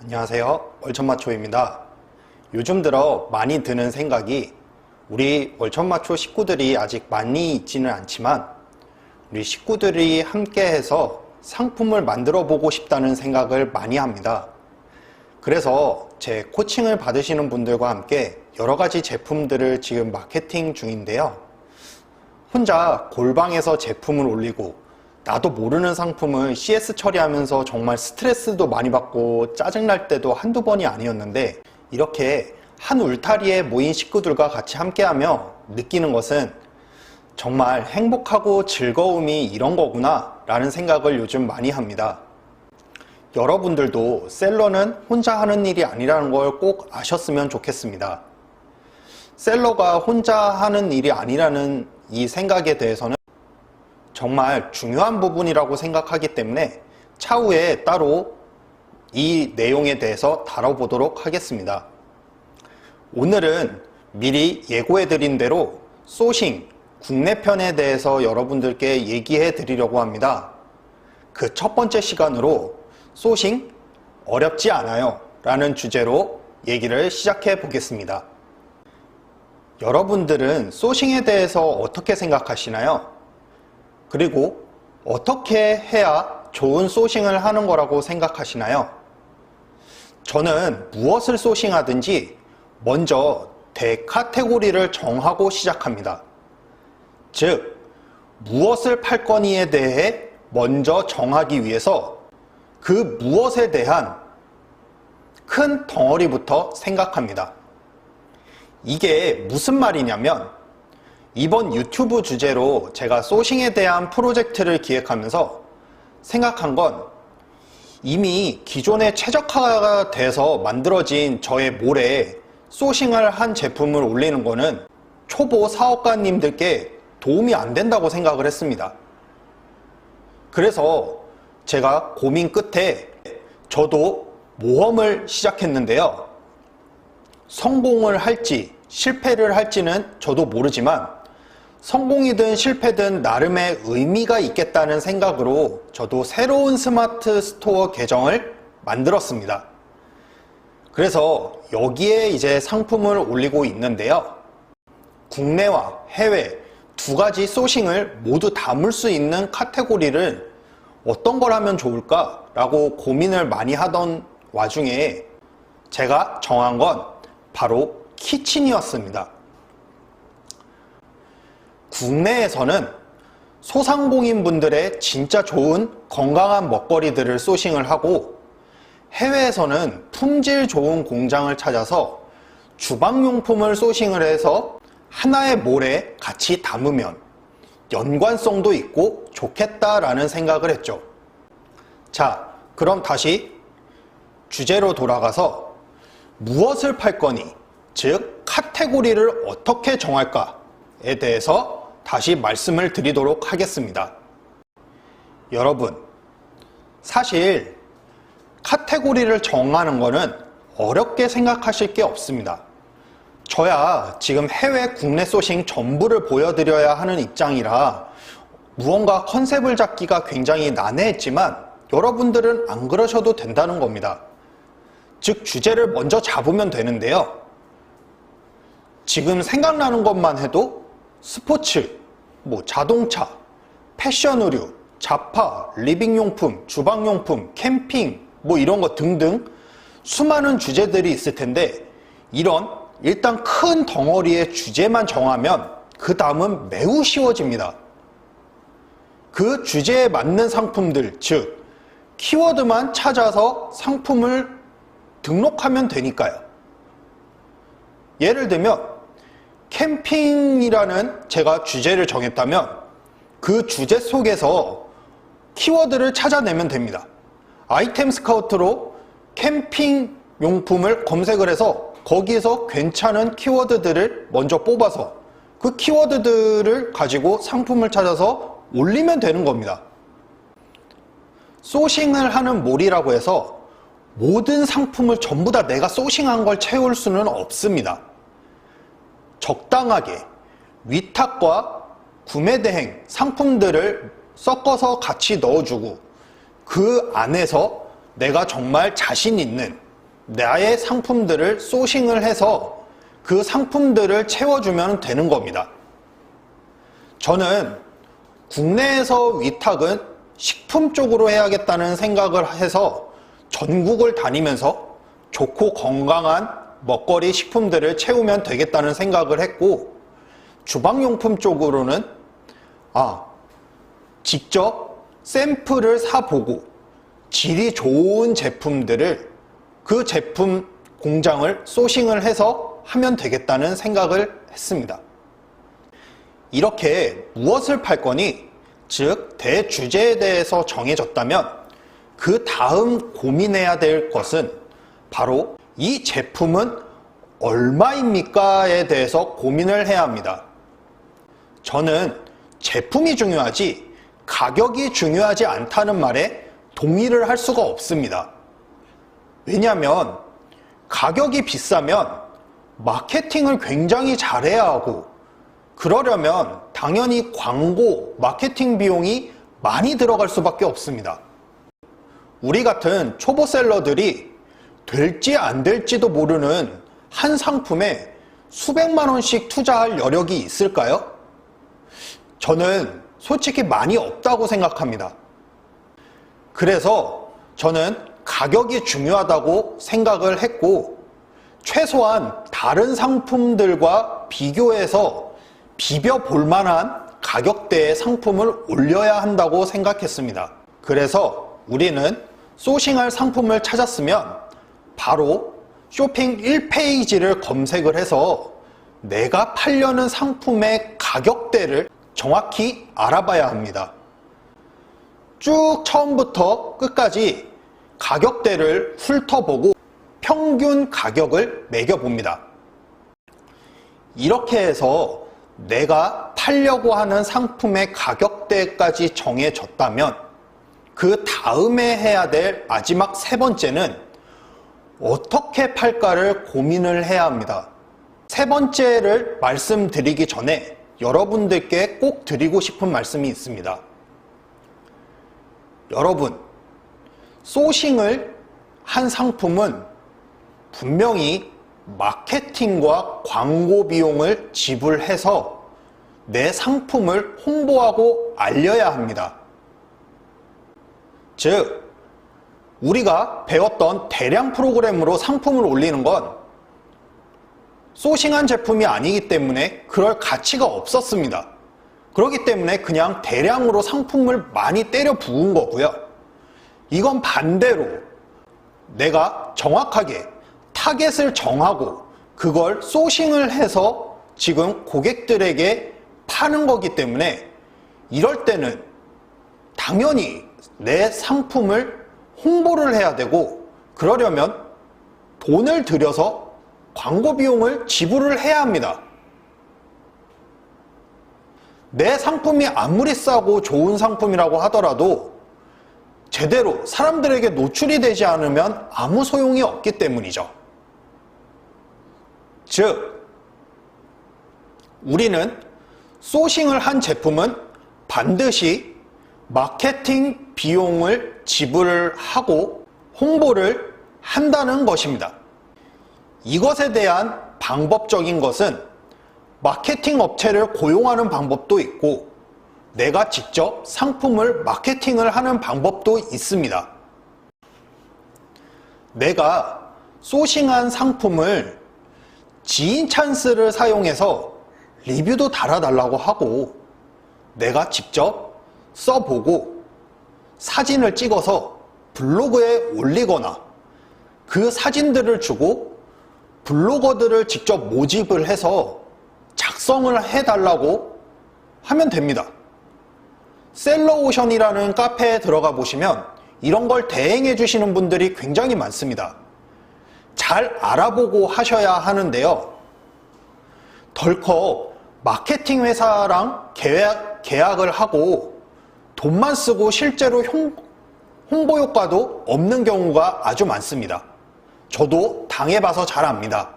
안녕하세요. 월천마초입니다. 요즘 들어 많이 드는 생각이 우리 월천마초 식구들이 아직 많이 있지는 않지만 우리 식구들이 함께 해서 상품을 만들어 보고 싶다는 생각을 많이 합니다. 그래서 제 코칭을 받으시는 분들과 함께 여러 가지 제품들을 지금 마케팅 중인데요. 혼자 골방에서 제품을 올리고 나도 모르는 상품을 CS 처리하면서 정말 스트레스도 많이 받고 짜증날 때도 한두 번이 아니었는데, 이렇게 한 울타리에 모인 식구들과 같이 함께하며 느끼는 것은 정말 행복하고 즐거움이 이런 거구나 라는 생각을 요즘 많이 합니다. 여러분들도 셀러는 혼자 하는 일이 아니라는 걸 꼭 아셨으면 좋겠습니다. 셀러가 혼자 하는 일이 아니라는 이 생각에 대해서는 정말 중요한 부분이라고 생각하기 때문에 차후에 따로 이 내용에 대해서 다뤄보도록 하겠습니다. 오늘은 미리 예고해 드린 대로 소싱, 국내편에 대해서 여러분들께 얘기해 드리려고 합니다. 그 첫 번째 시간으로 소싱 어렵지 않아요 라는 주제로 얘기를 시작해 보겠습니다. 여러분들은 소싱에 대해서 어떻게 생각하시나요? 그리고 어떻게 해야 좋은 소싱을 하는 거라고 생각하시나요? 저는 무엇을 소싱하든지 먼저 대카테고리를 정하고 시작합니다. 즉, 무엇을 팔 거니에 대해 먼저 정하기 위해서 그 무엇에 대한 큰 덩어리부터 생각합니다. 이게 무슨 말이냐면, 이번 유튜브 주제로 제가 소싱에 대한 프로젝트를 기획하면서 생각한 건, 이미 기존에 최적화가 돼서 만들어진 저의 몰에 소싱을 한 제품을 올리는 거는 초보 사업가님들께 도움이 안 된다고 생각을 했습니다. 그래서 제가 고민 끝에 저도 모험을 시작했는데요. 성공을 할지 실패를 할지는 저도 모르지만 성공이든 실패든 나름의 의미가 있겠다는 생각으로 저도 새로운 스마트 스토어 계정을 만들었습니다. 그래서 여기에 이제 상품을 올리고 있는데요. 국내와 해외 두 가지 소싱을 모두 담을 수 있는 카테고리를 어떤 걸 하면 좋을까 라고 고민을 많이 하던 와중에 제가 정한 건 바로 키친이었습니다. 국내에서는 소상공인분들의 진짜 좋은 건강한 먹거리들을 소싱을 하고, 해외에서는 품질 좋은 공장을 찾아서 주방용품을 소싱을 해서 하나의 몰에 같이 담으면 연관성도 있고 좋겠다라는 생각을 했죠. 자, 그럼 다시 주제로 돌아가서 무엇을 팔 거니, 즉 카테고리를 어떻게 정할까에 대해서 다시 말씀을 드리도록 하겠습니다. 여러분, 사실 카테고리를 정하는 거는 어렵게 생각하실 게 없습니다. 저야 지금 해외 국내 소싱 전부를 보여드려야 하는 입장이라 무언가 컨셉을 잡기가 굉장히 난해했지만 여러분들은 안 그러셔도 된다는 겁니다. 즉, 주제를 먼저 잡으면 되는데요. 지금 생각나는 것만 해도 스포츠, 자동차, 패션 의류, 잡화, 리빙용품, 주방용품, 캠핑, 이런 거 등등 수많은 주제들이 있을 텐데, 이런 일단 큰 덩어리의 주제만 정하면 그 다음은 매우 쉬워집니다. 그 주제에 맞는 상품들, 즉 키워드만 찾아서 상품을 등록하면 되니까요. 예를 들면 캠핑이라는 제가 주제를 정했다면 그 주제 속에서 키워드를 찾아내면 됩니다. 아이템 스카우트로 캠핑 용품을 검색을 해서 거기에서 괜찮은 키워드들을 먼저 뽑아서 그 키워드들을 가지고 상품을 찾아서 올리면 되는 겁니다. 소싱을 하는 몰이라고 해서 모든 상품을 전부 다 내가 소싱한 걸 채울 수는 없습니다. 적당하게 위탁과 구매 대행 상품들을 섞어서 같이 넣어주고, 그 안에서 내가 정말 자신 있는 나의 상품들을 소싱을 해서 그 상품들을 채워주면 되는 겁니다. 저는 국내에서 위탁은 식품 쪽으로 해야겠다는 생각을 해서 전국을 다니면서 좋고 건강한 먹거리 식품들을 채우면 되겠다는 생각을 했고, 주방용품 쪽으로는 직접 샘플을 사보고 질이 좋은 제품들을 그 제품 공장을 소싱을 해서 하면 되겠다는 생각을 했습니다. 이렇게 무엇을 팔 거니, 즉 대주제에 대해서 정해졌다면 그 다음 고민해야 될 것은 바로 이 제품은 얼마입니까에 대해서 고민을 해야 합니다. 저는 제품이 중요하지 가격이 중요하지 않다는 말에 동의를 할 수가 없습니다. 왜냐하면 가격이 비싸면 마케팅을 굉장히 잘해야 하고, 그러려면 당연히 광고, 마케팅 비용이 많이 들어갈 수밖에 없습니다. 우리 같은 초보셀러들이 될지 안 될지도 모르는 한 상품에 수백만 원씩 투자할 여력이 있을까요? 저는 솔직히 많이 없다고 생각합니다. 그래서 저는 가격이 중요하다고 생각을 했고, 최소한 다른 상품들과 비교해서 비벼볼 만한 가격대의 상품을 올려야 한다고 생각했습니다. 그래서 우리는 소싱할 상품을 찾았으면 바로 쇼핑 1페이지를 검색을 해서 내가 팔려는 상품의 가격대를 정확히 알아봐야 합니다. 쭉 처음부터 끝까지 가격대를 훑어보고 평균 가격을 매겨봅니다. 이렇게 해서 내가 팔려고 하는 상품의 가격대까지 정해졌다면 그 다음에 해야 될 마지막 세 번째는 어떻게 팔까를 고민을 해야 합니다. 세 번째를 말씀드리기 전에 여러분들께 꼭 드리고 싶은 말씀이 있습니다. 여러분, 소싱을 한 상품은 분명히 마케팅과 광고 비용을 지불해서 내 상품을 홍보하고 알려야 합니다. 즉, 우리가 배웠던 대량 프로그램으로 상품을 올리는 건 소싱한 제품이 아니기 때문에 그럴 가치가 없었습니다. 그렇기 때문에 그냥 대량으로 상품을 많이 때려 부은 거고요. 이건 반대로 내가 정확하게 타겟을 정하고 그걸 소싱을 해서 지금 고객들에게 파는 거기 때문에 이럴 때는 당연히 내 상품을 홍보를 해야 되고, 그러려면 돈을 들여서 광고 비용을 지불을 해야 합니다. 내 상품이 아무리 싸고 좋은 상품이라고 하더라도 제대로 사람들에게 노출이 되지 않으면 아무 소용이 없기 때문이죠. 즉, 우리는 소싱을 한 제품은 반드시 마케팅 비용을 지불하고 홍보를 한다는 것입니다. 이것에 대한 방법적인 것은 마케팅 업체를 고용하는 방법도 있고, 내가 직접 상품을 마케팅을 하는 방법도 있습니다. 내가 소싱한 상품을 지인 찬스를 사용해서 리뷰도 달아달라고 하고, 내가 직접 써보고 사진을 찍어서 블로그에 올리거나 그 사진들을 주고 블로거들을 직접 모집을 해서 작성을 해달라고 하면 됩니다. 셀러오션이라는 카페에 들어가 보시면 이런 걸 대행해 주시는 분들이 굉장히 많습니다. 잘 알아보고 하셔야 하는데요. 덜컥 마케팅 회사랑 계약을 하고 돈만 쓰고 실제로 홍보 효과도 없는 경우가 아주 많습니다. 저도 당해봐서 잘 압니다.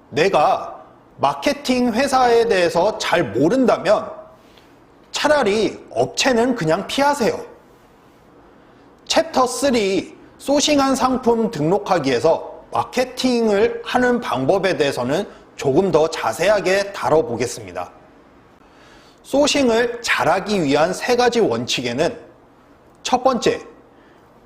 내가 마케팅 회사에 대해서 잘 모른다면 차라리 업체는 그냥 피하세요. 챕터 3 소싱한 상품 등록하기에서 마케팅을 하는 방법에 대해서는 조금 더 자세하게 다뤄보겠습니다. 소싱을 잘하기 위한 3가지 원칙에는 첫 번째,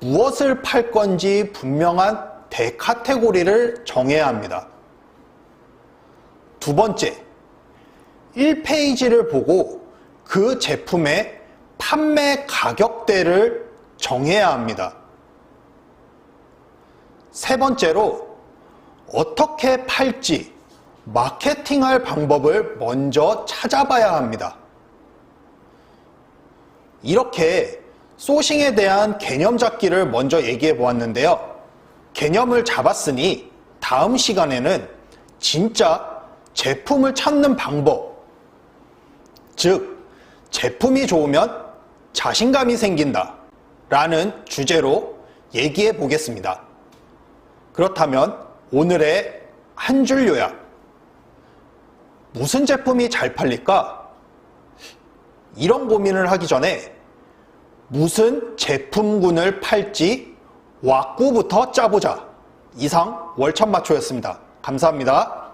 무엇을 팔 건지 분명한 대카테고리를 정해야 합니다. 두 번째, 1페이지를 보고 그 제품의 판매 가격대를 정해야 합니다. 세 번째로, 어떻게 팔지 마케팅할 방법을 먼저 찾아봐야 합니다. 이렇게 소싱에 대한 개념 잡기를 먼저 얘기해 보았는데요. 개념을 잡았으니 다음 시간에는 진짜 제품을 찾는 방법, 즉 제품이 좋으면 자신감이 생긴다 라는 주제로 얘기해 보겠습니다. 그렇다면 오늘의 한 줄 요약, 무슨 제품이 잘 팔릴까? 이런 고민을 하기 전에 무슨 제품군을 팔지 왁구부터 짜보자. 이상 월천마초였습니다. 감사합니다.